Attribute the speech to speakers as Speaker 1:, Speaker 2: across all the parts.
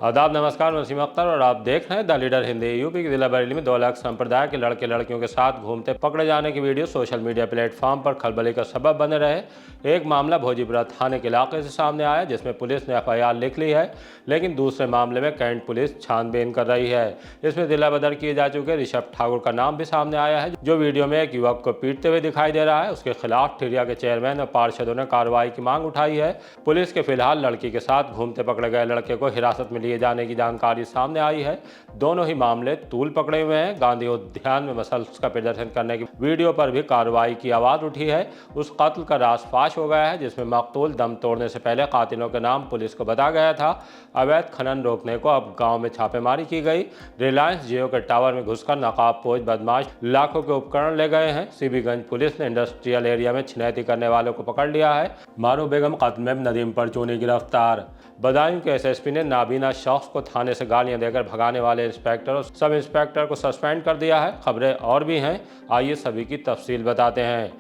Speaker 1: आदाब, नमस्कार। मैं वसीम अख्तर और आप देख रहे हैं द लीडर हिंदी। यूपी के जिला बरेली में 2 अलग संप्रदाय के लड़के लड़कियों के साथ घूमते पकड़े जाने की वीडियो सोशल मीडिया प्लेटफॉर्म पर खलबली का सबब बने रहे। एक मामला भोजीपुरा थाने के इलाके से सामने आया जिसमें पुलिस ने FIR लिख ली है, लेकिन दूसरे मामले में कैंट पुलिस छानबीन कर रही है। इसमें जिला बदर किए जा चुके ऋषभ ठाकुर का नाम भी सामने आया है, जो वीडियो में एक युवक को पीटते हुए दिखाई दे रहा है। उसके खिलाफ ठिरिया के चेयरमैन और पार्षदों ने कार्रवाई की मांग उठाई है। पुलिस के फिलहाल लड़की के साथ घूमते पकड़े गए लड़के को हिरासत में लिए जाने की जानकारी सामने आई है। दोनों ही मामले तूल पकड़े हुए हैं। गांधी उद्यान में मसल्स का प्रदर्शन करने की वीडियो पर भी कार्रवाई की आवाज उठी है। उस कत्ल का राज फाश हो गया है जिसमें मकतूल दम तोड़ने से पहले कातिलों के नाम पुलिस को बता गया था। अवैध खनन रोकने को अब गांव में छापेमारी की गई। रिलायंस जियो के टावर में घुसकर नकाबपोश बदमाश लाखों के उपकरण ले गए हैं। सीबीगंज पुलिस ने इंडस्ट्रियल एरिया में छिनैती करने वालों को पकड़ लिया है। मारू बेगम कत्ल में नदीम परचूनी गिरफ्तार। बदायूं के SSP ने नाबीना शख्स को थाने से गालियां देकर भगाने वाले इंस्पेक्टर और सब इंस्पेक्टर को सस्पेंड कर दिया है। खबरें और भी हैं, आइए सभी की तफसील बताते हैं।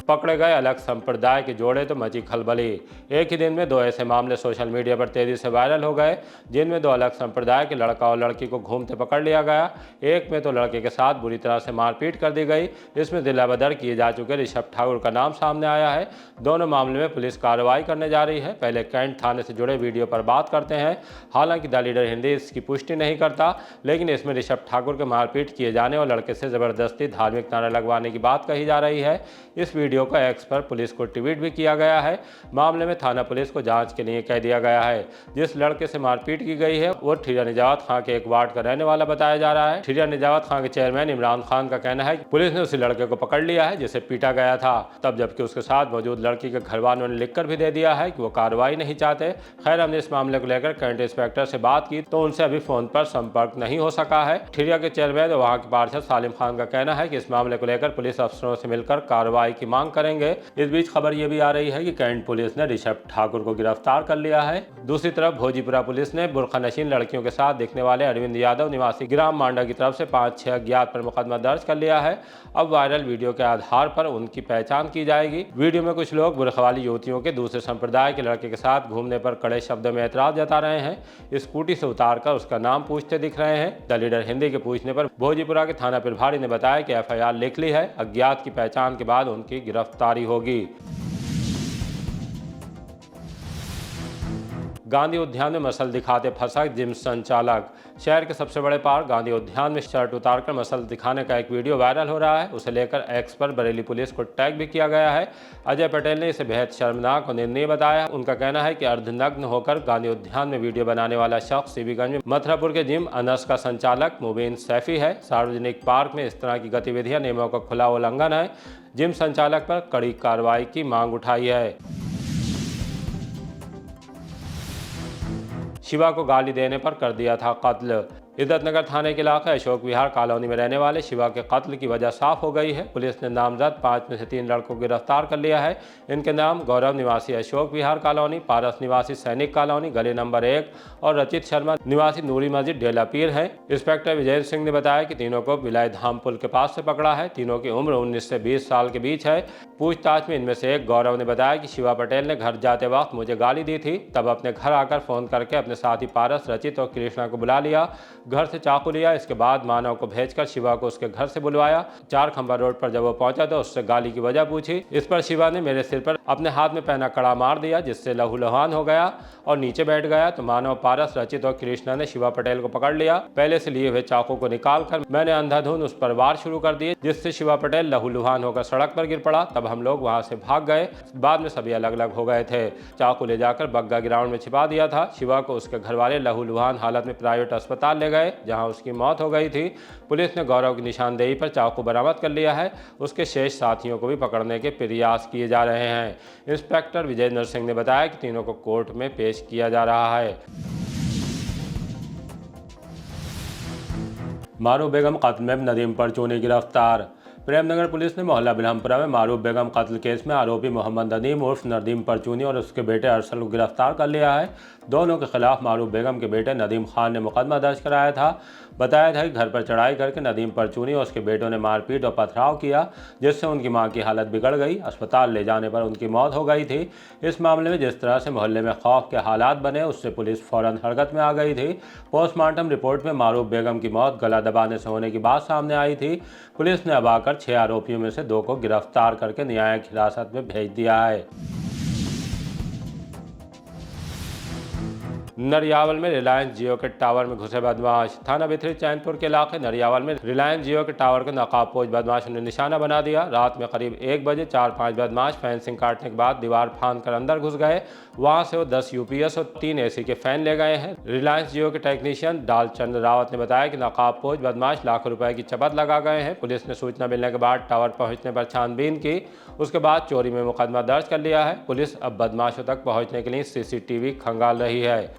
Speaker 1: पकड़े गए अलग संप्रदाय के जोड़े तो मची खलबली। एक ही दिन में 2 ऐसे मामले सोशल मीडिया पर तेजी से वायरल हो गए जिनमें 2 अलग संप्रदाय के लड़का और लड़की को घूमते पकड़ लिया गया। एक में तो लड़के के साथ बुरी तरह से मारपीट कर दी गई। इसमें जिला बदर किए जा चुके ऋषभ ठाकुर का नाम सामने आया है। दोनों मामले में पुलिस कार्रवाई करने जा रही है। पहले कैंट थाने से जुड़े वीडियो पर बात करते हैं। हालांकि द लीडर हिंदी इसकी पुष्टि नहीं करता, लेकिन इसमें ऋषभ ठाकुर के मारपीट किए जाने और लड़के से जबरदस्ती धार्मिक नारा लगवाने की बात कही जा रही है। इस वीडियो को X पर पुलिस को ट्वीट भी किया गया है। मामले में थाना पुलिस को जांच के लिए कह दिया गया है। जिस लड़के से मारपीट की गई है वो ठिरिया निजावत खां के एक वार्ड का रहने वाला बताया जा रहा है। ठिरिया निजावत खां के चेयरमैन इमरान खान का कहना है कि पुलिस ने उसी लड़के को पकड़ लिया है जिसे पीटा गया था तब, जबकि उसके साथ मौजूद लड़की के घर वालों ने लिखकर भी दे दिया है कि वो कार्रवाई नहीं चाहते। खैर, हमने इस मामले को लेकर कैंट इंस्पेक्टर से बात की तो उनसे अभी फोन पर संपर्क नहीं हो सका है। ठिरिया के चेयरमैन और वहाँ के पार्षद सालिम खान का कहना है कि इस मामले को लेकर पुलिस अफसरों से मिलकर कार्रवाई की मांग करेंगे। इस बीच खबर यह भी आ रही है कि कैंट पुलिस ने ऋषभ ठाकुर को गिरफ्तार कर लिया है। दूसरी तरफ भोजीपुरा पुलिस ने बुर्खा नशीन लड़कियों के साथ दिखने वाले अरविंद यादव निवासी ग्राम मांडा की तरफ से 5-6 अज्ञात पर मुकदमा दर्ज कर लिया है। अब वायरल वीडियो के आधार पर उनकी पहचान की जाएगी। वीडियो में कुछ लोग बुर्खा वाली युवतियों के दूसरे संप्रदाय के लड़के के साथ घूमने पर कड़े शब्दों में एतराज जता रहे हैं। स्कूटी से उतारकर उसका नाम पूछते दिख रहे हैं। द लीडर हिंदी के पूछने पर भोजीपुरा के थाना प्रभारी ने बताया कि FIR लिख ली है। अज्ञात की पहचान के बाद उनकी गिरफ्तारी होगी। गांधी उद्यान में मसल दिखाते फंसा जिम संचालक। शहर के सबसे बड़े पार्क गांधी उद्यान में शर्ट उतारकर मसल दिखाने का एक वीडियो वायरल हो रहा है। उसे लेकर X पर बरेली पुलिस को टैग भी किया गया है। अजय पटेल ने इसे बेहद शर्मनाक और निंदनीय बताया। उनका कहना है कि अर्धनग्न होकर गांधी उद्यान में वीडियो बनाने वाला शख्स सीबीगंज में मथुरापुर के जिम अनस का संचालक मुबीन सैफी है। सार्वजनिक पार्क में इस तरह की गतिविधियां नियमों का खुला उल्लंघन है। जिम संचालक पर कड़ी कार्रवाई की मांग उठाई है। शिवा को गाली देने पर कर दिया था कत्ल। इज्जतनगर थाने के इलाके अशोक विहार कॉलोनी में रहने वाले शिवा के कत्ल की वजह साफ हो गई है। पुलिस ने नामजद 5 में से 3 लड़कों को गिरफ्तार कर लिया है। इनके नाम गौरव निवासी अशोक विहार कॉलोनी, पारस निवासी सैनिक कॉलोनी गली नंबर 1 और रचित शर्मा निवासी नूरी मस्जिद डेला पीर है। इंस्पेक्टर विजय सिंह ने बताया कि तीनों को बिलाई धाम पुल के पास से पकड़ा है। तीनों की उम्र 19 से 20 साल के बीच है। पूछताछ में इनमें से एक गौरव ने बताया कि शिवा पटेल ने घर जाते वक्त मुझे गाली दी थी, तब अपने घर आकर फोन करके अपने साथी पारस, रचित और कृष्णा को बुला लिया। घर से चाकू लिया। इसके बाद मानव को भेजकर शिवा को उसके घर से बुलवाया। 4 खंबा रोड पर जब वो पहुंचा तो उससे गाली की वजह पूछी। इस पर शिवा ने मेरे सिर पर अपने हाथ में पहना कड़ा मार दिया जिससे लहूलुहान हो गया और नीचे बैठ गया। तो मानव, पारस, रचित और कृष्णा ने शिवा पटेल को पकड़ लिया। पहले से लिए हुए चाकू को निकालकर मैंने अंधाधुंध उस पर वार शुरू कर दिए जिससे शिवा पटेल लहूलुहान होकर सड़क पर गिर पड़ा। तब हम लोग वहां से भाग गए। बाद में सभी अलग अलग हो गए थे। चाकू ले जाकर बग्गा ग्राउंड में छिपा दिया था। शिवा को उसके घर वाले लहूलुहान हालत में प्राइवेट अस्पताल ले गए जहां उसकी मौत हो गई थी। पुलिस ने गौरव की निशानदेही पर चाकू बरामद कर लिया है। उसके शेष साथियों को भी पकड़ने के प्रयास किए जा रहे हैं। इंस्पेक्टर विजय नर सिंह ने बताया कि तीनों को कोर्ट में पेश किया जा रहा है। मारू बेगम कत्ल में नदीम परचूनी गिरफ्तार। प्रेमनगर पुलिस ने मोहल्ला बिलहमपुरा में मारूफ बेगम कत्ल केस में आरोपी मोहम्मद नदीम उर्फ नदीम परचूनी और उसके बेटे अरसल को गिरफ्तार कर लिया है। दोनों के खिलाफ मारूफ बेगम के बेटे नदीम खान ने मुकदमा दर्ज कराया था। बताया था कि घर पर चढ़ाई करके नदीम परचूनी और उसके बेटों ने मारपीट और पथराव किया, जिससे उनकी मां की हालत बिगड़ गई। अस्पताल ले जाने पर उनकी मौत हो गई थी। इस मामले में जिस तरह से मोहल्ले में खौफ के हालात बने, उससे पुलिस फौरन हरकत में आ गई थी। पोस्टमार्टम रिपोर्ट में मारूफ बेगम की मौत गला दबाने से होने की बात सामने आई थी। पुलिस ने अब आकर 6 आरोपियों में से 2 को गिरफ्तार करके न्यायिक हिरासत में भेज दिया है। नरियावल में रिलायंस जियो के टावर में घुसे बदमाश। थाना बिथरी चैनपुर के इलाके नरियावल में रिलायंस जियो के टावर के नकाबपोश बदमाशों ने निशाना बना दिया। रात में करीब 1 बजे 4-5 बदमाश फेंसिंग काटने के बाद दीवार फांद कर अंदर घुस गए। वहां से वो 10 यूपीएस और 3 एसी के फैन ले गए हैं। रिलायंस जियो के टेक्नीशियन डालचंद रावत ने बताया कि नकाबपोश बदमाश लाखों रुपए की चपत लगा गए हैं। पुलिस ने सूचना मिलने के बाद टावर पहुंचने पर छानबीन की। उसके बाद चोरी में मुकदमा दर्ज कर लिया है। पुलिस अब बदमाशों तक पहुंचने के लिए सीसीटीवी खंगाल रही है।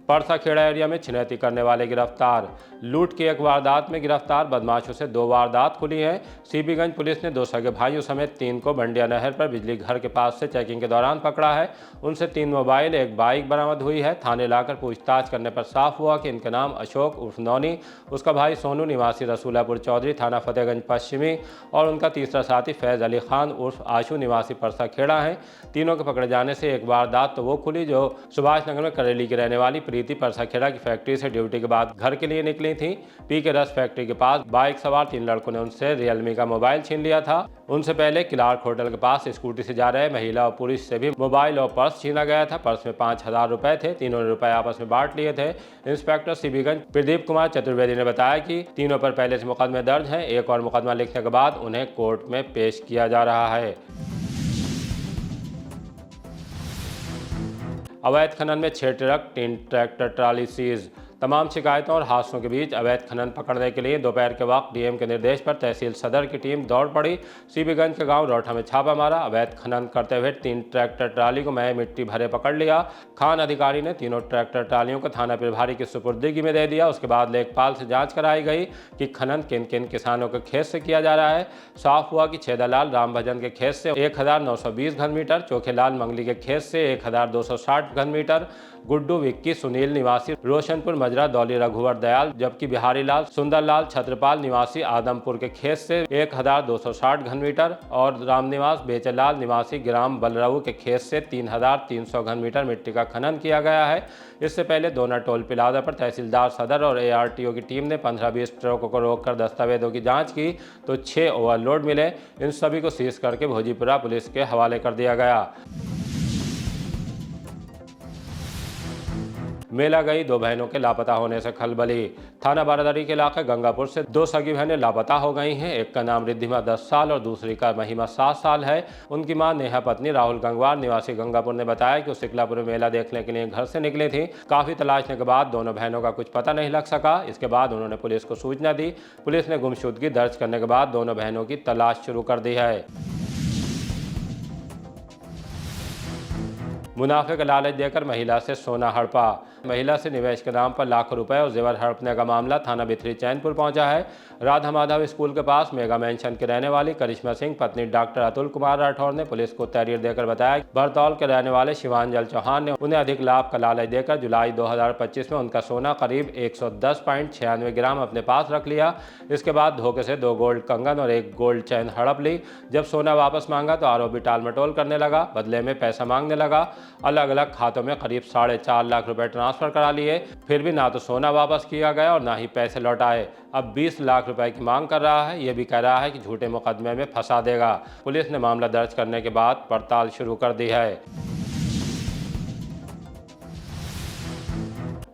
Speaker 1: परसाखेड़ा एरिया में छिनैती करने वाले गिरफ्तार। लूट की एक वारदात में गिरफ्तार बदमाशों से 2 वारदात खुली हैं। सीबीगंज पुलिस ने 2 सगे भाइयों समेत 3 को बंडिया नहर पर बिजली घर के पास से चेकिंग के दौरान पकड़ा है। उनसे 3 मोबाइल, 1 बाइक बरामद हुई है। थाने लाकर पूछताछ करने पर साफ हुआ कि इनके नाम अशोक उर्फ नौनी, उसका भाई सोनू निवासी रसूलापुर चौधरी थाना फतेहगंज पश्चिमी और उनका तीसरा साथी फैज़ अली खान उर्फ आशू निवासी परसाखेड़ा है। तीनों के पकड़े जाने से एक वारदात तो वो खुली जो सुभाष नगर में करेली की रहने वाली प्रीति परसाखेड़ा की फैक्ट्री से ड्यूटी के बाद घर के लिए निकली थी। पी के रस फैक्ट्री के पास बाइक सवार 3 लड़कों ने उनसे रियलमी का मोबाइल छीन लिया था। उनसे पहले किलार्क होटल के पास स्कूटी से जा रहे महिला और पुरुष से भी मोबाइल और पर्स छीना गया था। पर्स में 5,000 रुपए थे। तीनों ने रुपए आपस में बांट लिए थे। इंस्पेक्टर सीबीगंज प्रदीप कुमार चतुर्वेदी ने बताया कि तीनों पर पहले से मुकदमे दर्ज हैं। एक और मुकदमा लिखने के बाद उन्हें कोर्ट में पेश किया जा रहा है। अवैध खनन में 6 ट्रक, 3 ट्रैक्टर ट्राली सीज। तमाम शिकायतों और हादसों के बीच अवैध खनन पकड़ने के लिए दोपहर के वक्त डीएम के निर्देश पर तहसील सदर की टीम दौड़ पड़ी। सीबीगंज के गांव रोठा में छापा मारा। अवैध खनन करते हुए 3 ट्रैक्टर ट्राली को मैं मिट्टी भरे पकड़ लिया। खान अधिकारी ने तीनों ट्रैक्टर ट्रालियों को थाना प्रभारी की सुपुर्दगी में दे दिया। उसके बाद लेखपाल से जांच कराई गई कि खनन किन किन किसानों के खेत से किया जा रहा है। साफ हुआ कि छेदालाल राम भजन के खेत से 1920 घन मीटर, चोखेलाल मंगली के खेत से 1260 घन मीटर, गुड्डू विक्की सुनील निवासी रोशनपुर मजरा दौली रघुवर दयाल, जबकि बिहारी लाल सुंदरलाल छत्रपाल निवासी आदमपुर के खेत से 1260 घन मीटर और रामनिवास बेचलाल निवासी ग्राम बलरऊ के खेत से 3300 घन मीटर मिट्टी का खनन किया गया है। इससे पहले दोना टोल प्लाजा पर तहसीलदार सदर और एआरटीओ की टीम ने 15-20 ट्रकों को रोककर दस्तावेजों की जांच की तो 6 ओवरलोड मिले। इन सभी को सीज करके भोजीपुरा पुलिस के हवाले कर दिया गया। मेला गई 2 बहनों के लापता होने से खलबली। थाना बारादरी के इलाके गंगापुर से 2 सगी बहनें लापता हो गई हैं। एक का नाम रिद्धिमा 10 साल और दूसरी का महिमा 7 साल है। उनकी मां नेहा पत्नी राहुल गंगवार निवासी गंगापुर ने बताया कि वो सिकलापुर में मेला देखने के लिए घर से निकली थी। काफी तलाशने के बाद दोनों बहनों का कुछ पता नहीं लग सका। इसके बाद उन्होंने पुलिस को सूचना दी। पुलिस ने गुमशुदगी दर्ज करने के बाद दोनों बहनों की तलाश शुरू कर दी है। मुनाफे का लालच देकर महिला से सोना हड़पा। महिला से निवेश के नाम पर लाखों रुपए और जेवर हड़पने का मामला थाना बिथरी चैनपुर पहुंचा है। राधा माधव स्कूल के पास मेगा मेंशन के रहने वाली करिश्मा सिंह पत्नी डॉक्टर अतुल कुमार राठौर ने पुलिस को तहरीर देकर बताया बरतौल के रहने वाले शिवांजल चौहान ने उन्हें अधिक लाभ का लालच देकर जुलाई 2025 में उनका सोना करीब 110.96 ग्राम अपने पास रख लिया। इसके बाद धोखे से 2 गोल्ड कंगन और 1 गोल्ड चैन हड़प ली। जब सोना वापस मांगा तो आरोपी टाल मटोल करने लगा, बदले में पैसा मांगने लगा। अलग अलग खातों में करीब 4.5 लाख रुपए ट्रांसफर करा लिए। फिर भी ना तो सोना वापस किया गया और ना ही पैसे लौटाए। अब 20 लाख रुपए की मांग कर रहा है। यह भी कह रहा है कि झूठे मुकदमे में फंसा देगा। पुलिस ने मामला दर्ज करने के बाद पड़ताल शुरू कर दी है।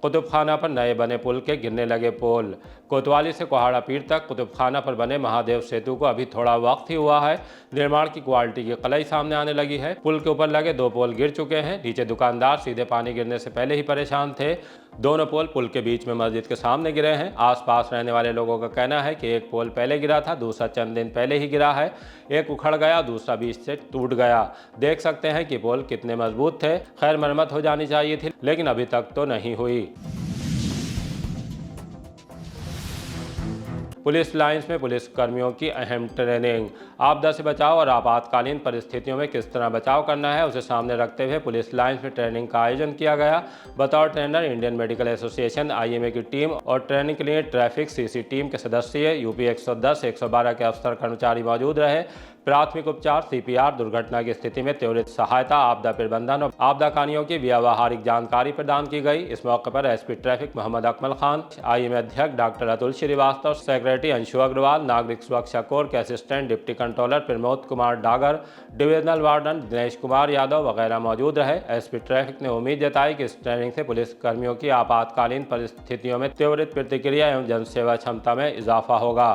Speaker 1: कुतुबखाना पर नए बने पुल के गिरने लगे पोल। कोतवाली से कोहाड़ा पीर तक कुतुबखाना पर बने महादेव सेतु को अभी थोड़ा वक्त ही हुआ है। निर्माण की क्वालिटी की कलई सामने आने लगी है। पुल के ऊपर लगे 2 पोल गिर चुके हैं। नीचे दुकानदार सीधे पानी गिरने से पहले ही परेशान थे। दोनों पोल पुल के बीच में मस्जिद के सामने गिरे हैं। आसपास रहने वाले लोगों का कहना है कि एक पोल पहले गिरा था, दूसरा चंद दिन पहले ही गिरा है। एक उखड़ गया, दूसरा बीच से टूट गया। देख सकते हैं कि पोल कितने मजबूत थे। खैर मरम्मत हो जानी चाहिए थी, लेकिन अभी तक तो नहीं हुई। पुलिस लाइंस में पुलिस कर्मियों की अहम ट्रेनिंग। आपदा से बचाव और आपातकालीन परिस्थितियों में किस तरह बचाव करना है उसे सामने रखते हुए पुलिस लाइंस में ट्रेनिंग का आयोजन किया गया। बतौर trainer Indian medical association IMA की टीम और ट्रेनिंग के लिए ट्रैफिक CC टीम के सदस्य UP 110 112 के अफसर कर्मचारी मौजूद रहे। प्राथमिक उपचार CPR, दुर्घटना की स्थिति में त्वरित सहायता, आपदा प्रबंधन और आपदा कहानियों की व्यावहारिक जानकारी प्रदान की गई। इस मौके पर SP traffic Mohammad Akmal Khan, IMA अध्यक्ष डॉक्टर अतुल श्रीवास्तव, सेक्रेटरी अंशु अग्रवाल, नागरिक सुरक्षा कोर के assistant deputy controller Pramod Kumar Dagar, divisional warden Dinesh Kumar Yadav वगैरह मौजूद रहे। SP ट्रैफिक ने उम्मीद जताई कि इस ट्रेनिंग से पुलिस कर्मियों की आपातकालीन परिस्थितियों में त्वरित प्रतिक्रिया एवं जनसेवा क्षमता में इजाफा होगा।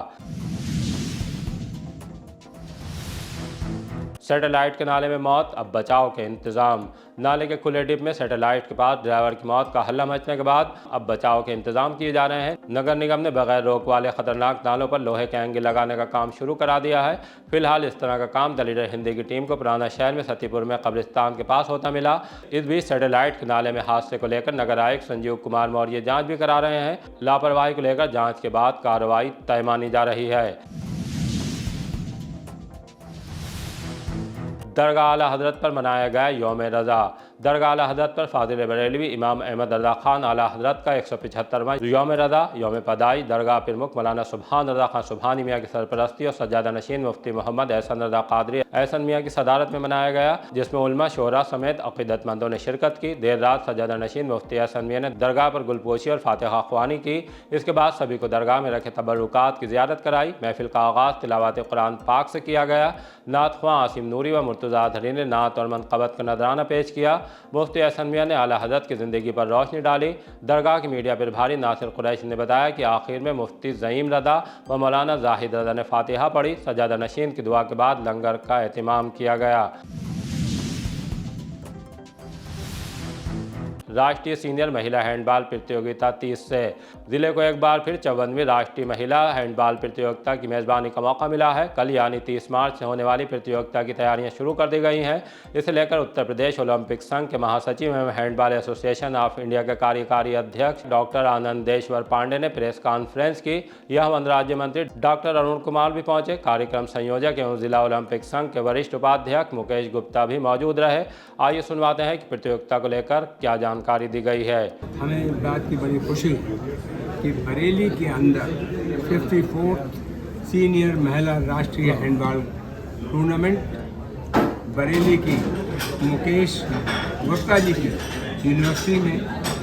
Speaker 1: सैटेलाइट के नाले में मौत, अब बचाव के इंतजाम। नाले के खुले डिप में सैटेलाइट के पास ड्राइवर की मौत का हल्ला मचने के बाद अब बचाव के इंतजाम किए जा रहे हैं। नगर निगम ने बगैर रोक वाले खतरनाक नालों पर लोहे के एंगल लगाने का काम शुरू करा दिया है। फिलहाल इस तरह का काम दलील हिंदी की टीम को पुराना शहर में सतीपुर में कब्रिस्तान के पास होता मिला। इस बीच सैटेलाइट के नाले में हादसे को लेकर नगर आयुक्त संजीव कुमार मौर्य जांच भी करा रहे हैं। लापरवाही को लेकर जांच के बाद कार्रवाई तय मानी जा रही है। दरगाह आला हजरत पर मनाया गया यौम रज़ा। दरगाह आला हजरत पर फाजिल बरेलवी इमाम अहमद रज़ा खान आला हजरत का 175वां यौम रज़ा यौम पदाई दरगाह प्रमुख मौलाना सुभान रज़ा खान सुभानी मियाँ की सरपरस्ती और सज्जादा नशीन मुफ्ती मोहम्मद एहसन रज़ा कादरी एहसन मियाँ की सदारत में मनाया गया, जिसमें उलमा शोरा समेत अक़ीदतमंदों ने शिरकत की। देर रात सज्जादा नशीन मुफ्ती एहसन मियाँ ने दरगाह पर गुलपोशी और फातिहा ख्वानी की। इसके बाद सभी को दरगाह में रखे तबरुकात की ज़ियारत कराई। महफिल का आगाज़ तिलावत कुरान पाक से किया गया। नात ख्वां आसिम नूरी व मुर्तज़ा अज़हरी ने नात और मनक़बत का नजराना पेश किया। मुफ्ती एहसन मियाँ ने आला हज़रत की ज़िंदगी पर रोशनी डाली। दरगाह की मीडिया प्रभारी नासिर कुरैशी ने बताया कि आखिर में मुफ्ती ज़ईम रज़ा व मौलाना जाहिद रज़ा ने फातिहा पढ़ी। सज्जादा नशीन की दुआ के बाद लंगर का एहतिमाम किया गया। राष्ट्रीय सीनियर महिला हैंडबॉल प्रतियोगिता 30 से। जिले को एक बार फिर 54वीं राष्ट्रीय महिला हैंडबॉल प्रतियोगिता की मेज़बानी का मौका मिला है। कल यानी 30 मार्च से होने वाली प्रतियोगिता की तैयारियां शुरू कर दी गई हैं। इसे लेकर उत्तर प्रदेश ओलंपिक संघ के महासचिव एवं हैंडबॉल एसोसिएशन ऑफ इंडिया के कार्यकारी अध्यक्ष डॉक्टर आनंदेश्वर पांडे ने प्रेस कॉन्फ्रेंस की। यह वन राज्य मंत्री डॉक्टर अरुण कुमार भी पहुंचे। कार्यक्रम संयोजक एवं जिला ओलंपिक संघ के वरिष्ठ उपाध्यक्ष मुकेश गुप्ता भी मौजूद रहे। आइए सुनवाते हैं कि प्रतियोगिता को लेकर क्या जानकारी दी गई है।
Speaker 2: हमें इस बात की बड़ी खुशी है कि बरेली के अंदर 54th सीनियर महिला राष्ट्रीय हैंडबॉल टूर्नामेंट बरेली की मुकेश गुप्ता जी की यूनिवर्सिटी में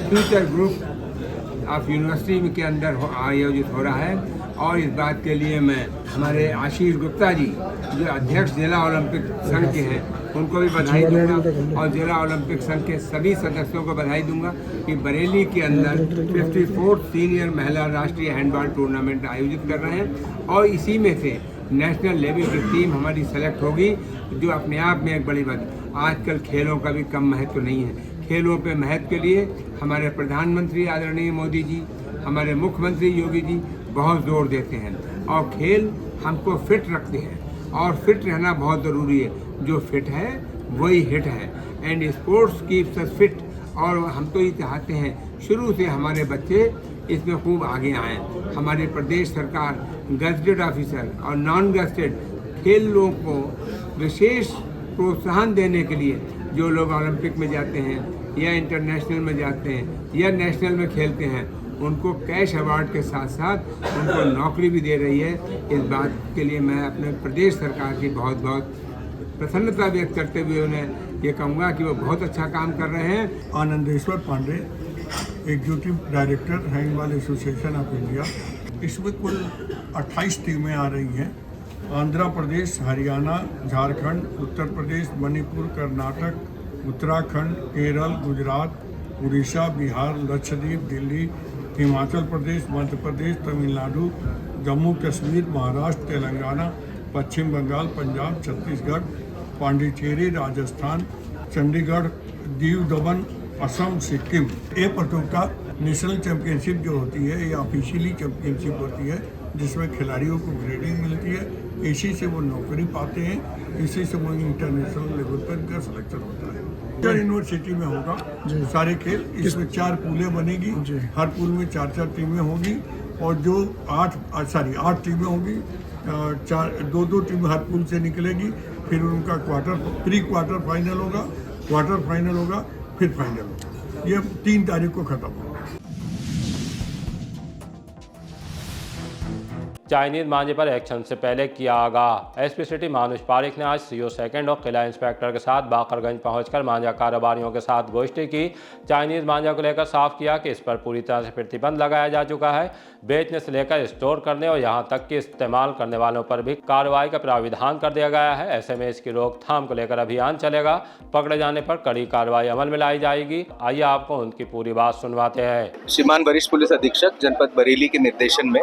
Speaker 2: फ्यूचर ग्रुप ऑफ यूनिवर्सिटी के अंदर आयोजित हो रहा है। और इस बात के लिए मैं हमारे आशीष गुप्ता जी जो अध्यक्ष जिला ओलंपिक संघ के हैं उनको भी बधाई दूंगा और जिला ओलंपिक संघ के सभी सदस्यों को बधाई दूंगा कि बरेली के अंदर 54th सीनियर महिला राष्ट्रीय हैंडबॉल टूर्नामेंट आयोजित कर रहे हैं। और इसी में से नेशनल लेवल की टीम हमारी सेलेक्ट होगी, जो अपने आप में एक बड़ी बात है। आजकल खेलों का भी कम महत्व नहीं है। खेलों पे महत्व के लिए हमारे प्रधानमंत्री आदरणीय मोदी जी, हमारे मुख्यमंत्री योगी जी बहुत जोर देते हैं और खेल हमको फिट रखते हैं और फिट रहना बहुत ज़रूरी है। जो फिट है वही हिट है and sports keeps us fit. और हम तो ये चाहते हैं शुरू से हमारे बच्चे इसमें खूब आगे आएँ। हमारी प्रदेश सरकार गजटेड ऑफिसर और नॉन गजटेड खेलों को विशेष प्रोत्साहन देने के लिए जो लोग ओलंपिक में जाते हैं या इंटरनेशनल में जाते हैं या नेशनल में खेलते हैं उनको कैश अवार्ड के साथ साथ उनको नौकरी भी दे रही है। इस बात के लिए मैं अपने प्रदेश सरकार की बहुत बहुत प्रसन्नता व्यक्त करते हुए उन्हें ये कहूँगा कि वो बहुत अच्छा काम कर रहे हैं।
Speaker 3: Anandeshwar Pandey, executive director handball association of India. इसमें कुल 28 टीमें आ रही हैं। आंध्र प्रदेश, हरियाणा, झारखंड, उत्तर प्रदेश, मणिपुर, कर्नाटक, उत्तराखंड, केरल, गुजरात, उड़ीसा, बिहार, लक्षद्वीप, दिल्ली, हिमाचल प्रदेश, मध्य प्रदेश, तमिलनाडु, जम्मू कश्मीर, महाराष्ट्र, तेलंगाना, पश्चिम बंगाल, पंजाब, छत्तीसगढ़, पांडिचेरी, राजस्थान, चंडीगढ़, दीव दमन, असम, सिक्किम। ये प्रतियोगिता नेशनल चैंपियनशिप जो होती है ये ऑफिशियली चैंपियनशिप होती है जिसमें खिलाड़ियों को ग्रेडिंग मिलती है। इसी से वो नौकरी पाते हैं, इसी से वो इंटरनेशनल लेवल पर इनका सिलेक्शन होता है। यूनिवर्सिटी में होगा सारे खेल। इसमें 4 पूलें बनेगी, हर पूल में 4-4 टीमें होंगी और जो 8 टीमें होंगी, 2 टीम हर पूल से निकलेगी, फिर उनका प्री क्वार्टर फाइनल होगा, क्वार्टर फाइनल होगा, फिर फाइनल होगा। ये 3 तारीख को खत्म होगा।
Speaker 1: चाइनीज मांझे पर एक्शन से पहले किया आगाह। एसपी सिटी मानुष पारिक ने आज सीओ सेकंड और किला इंस्पेक्टर के साथ बाकरगंज पहुंचकर मांझा कारोबारियों के साथ गोष्ठी की। चाइनीज मांझा को लेकर साफ किया कि इस पर पूरी तरह से प्रतिबंध लगाया जा चुका है। बेचने से लेकर स्टोर करने और यहां तक कि इस्तेमाल करने वालों पर भी कार्रवाई का प्राविधान कर दिया गया है। ऐसे में इसकी रोकथाम को लेकर अभियान चलेगा। पकड़े जाने पर कड़ी कार्रवाई अमल में लाई जाएगी। आइए आपको उनकी पूरी बात सुनवाते हैं।
Speaker 4: श्रीमान वरिष्ठ पुलिस अधीक्षक जनपद बरेली के निर्देशन में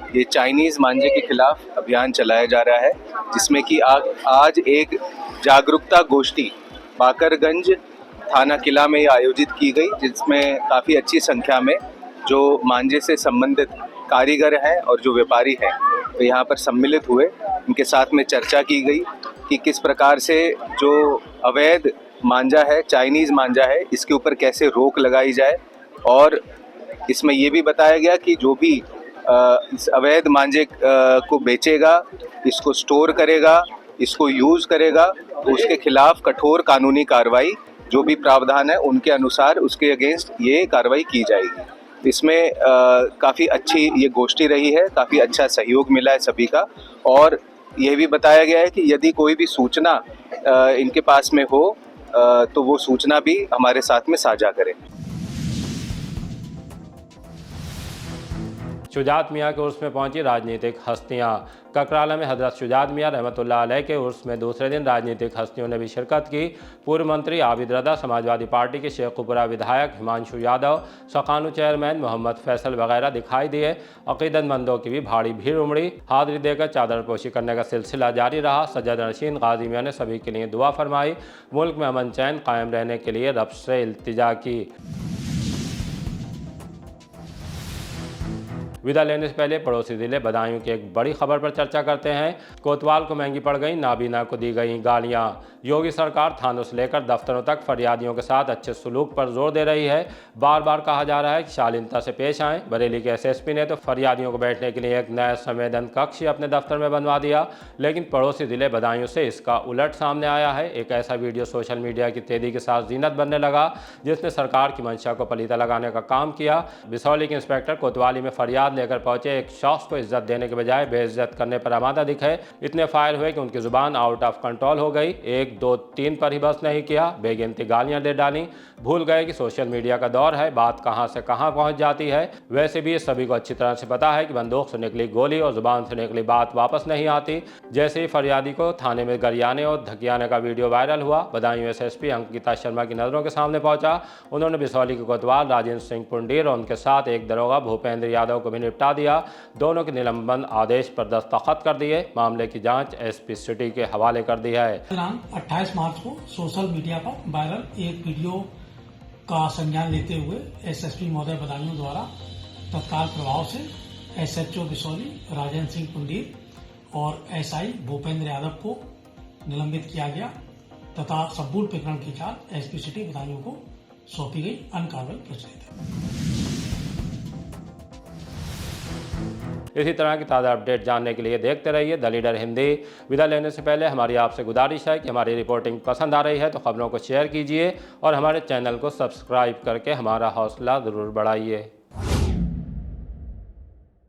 Speaker 4: ये चाइनीज मांझे के खिलाफ अभियान चलाया जा रहा है, जिसमें कि आज एक जागरूकता गोष्ठी बाकरगंज थाना किला में आयोजित की गई, जिसमें काफ़ी अच्छी संख्या में जो मांझे से संबंधित कारीगर हैं और जो व्यापारी हैं तो यहाँ पर सम्मिलित हुए। उनके साथ में चर्चा की गई कि किस प्रकार से जो अवैध मांझा है, चाइनीज़ मांझा है, इसके ऊपर कैसे रोक लगाई जाए। और इसमें ये भी बताया गया कि जो भी इस अवैध मांझे को बेचेगा, इसको स्टोर करेगा, इसको यूज़ करेगा, तो उसके खिलाफ कठोर कानूनी कार्रवाई जो भी प्रावधान है उनके अनुसार उसके अगेंस्ट ये कार्रवाई की जाएगी। इसमें काफ़ी अच्छी ये गोष्ठी रही है, काफ़ी अच्छा सहयोग मिला है सभी का। और यह भी बताया गया है कि यदि कोई भी सूचना इनके पास में हो तो वो सूचना भी हमारे साथ में साझा करें।
Speaker 1: शुजात मियाँ के उर्स में पहुंची राजनीतिक हस्तियां। ककराला में हजरत शुजात मियाँ रहमतुल्लाह अलैह के उर्स में दूसरे दिन राजनीतिक हस्तियों ने भी शिरकत की। पूर्व मंत्री आबिद रजा, समाजवादी पार्टी के शेखुपुरा विधायक हिमांशु यादव, सकानू चेयरमैन मोहम्मद फैसल वगैरह दिखाई दिए। अकीदतमंदों की भी भारी भीड़ उमड़ी। हाजिरी देकर चादर पोशी करने का सिलसिला जारी रहा। सज्जद नशीन गाजी मियाँ ने सभी के लिए दुआ फरमाई। मुल्क में अमन चैन कायम रहने के लिए रब से इल्तिजा की। विदा लेने से पहले पड़ोसी जिले बदायूं की एक बड़ी खबर पर चर्चा करते हैं। कोतवाल को महंगी पड़ गई, नाबीना को दी गई गालियां। योगी सरकार थानों से लेकर दफ्तरों तक फरियादियों के साथ अच्छे सलूक पर जोर दे रही है। बार बार कहा जा रहा है कि शालीनता से पेश आएं। बरेली के एसएसपी ने तो फरियादियों को बैठने के लिए एक नया संवेदन कक्ष अपने दफ्तर में बनवा दिया, लेकिन पड़ोसी जिले बदायूं से इसका उलट सामने आया है। एक ऐसा वीडियो सोशल मीडिया की तेजी के साथ जीनत बनने लगा, जिसने सरकार की मंशा को पलीता लगाने का काम किया। बिसौली के इंस्पेक्टर कोतवाली में फरियाद लेकर पहुंचे एक शख्स को इज्जत देने के बजाय बेइज्जत करने पर आमादा दिखे। इतने फायर हुए कि उनकी जुबान आउट ऑफ कंट्रोल हो गई। 1, 2, 3 पर ही बस नहीं किया, बेगिनती गालियां दे डाली। भूल गए कि सोशल मीडिया का दौर है, बात कहां से कहां पहुंच जाती है। वैसे भी सभी को अच्छी तरह से पता है कि बंदूक से निकली गोली और जुबान से निकली बात वापस नहीं आती। जैसे ही फरियादी को थाने में गरियाने और धकियाने का वीडियो वायरल हुआ, बदायूं एसएसपी अंकिता शर्मा की नज़रों के सामने पहुंचा। उन्होंने बिसौली के कोतवाल राजेंद्र सिंह पुंडीर और उनके साथ एक दरोगा भूपेंद्र यादव को भी निपटा दिया। दोनों के निलंबन आदेश पर दस्तखत कर दिए। मामले की जांच एसपी सिटी के हवाले कर दी है।
Speaker 5: 28 मार्च को सोशल मीडिया पर वायरल एक वीडियो का संज्ञान लेते हुए एसएसपी महोदय बदायूं द्वारा तत्काल प्रभाव से एसएचओ बिसौली राजेंद्र सिंह पुंडीर और एसआई भूपेंद्र यादव को निलंबित किया गया तथा संपूर्ण प्रकरण की जांच एसपी सिटी बदायूं को सौंपी गई। अन्य कार्रवाई प्रचलित है।
Speaker 1: इसी तरह की ताज़ा अपडेट जानने के लिए देखते रहिए द लीडर हिंदी। विदा लेने से पहले हमारी आपसे गुजारिश है कि हमारी रिपोर्टिंग पसंद आ रही है तो खबरों को शेयर कीजिए और हमारे चैनल को सब्सक्राइब करके हमारा हौसला ज़रूर बढ़ाइए।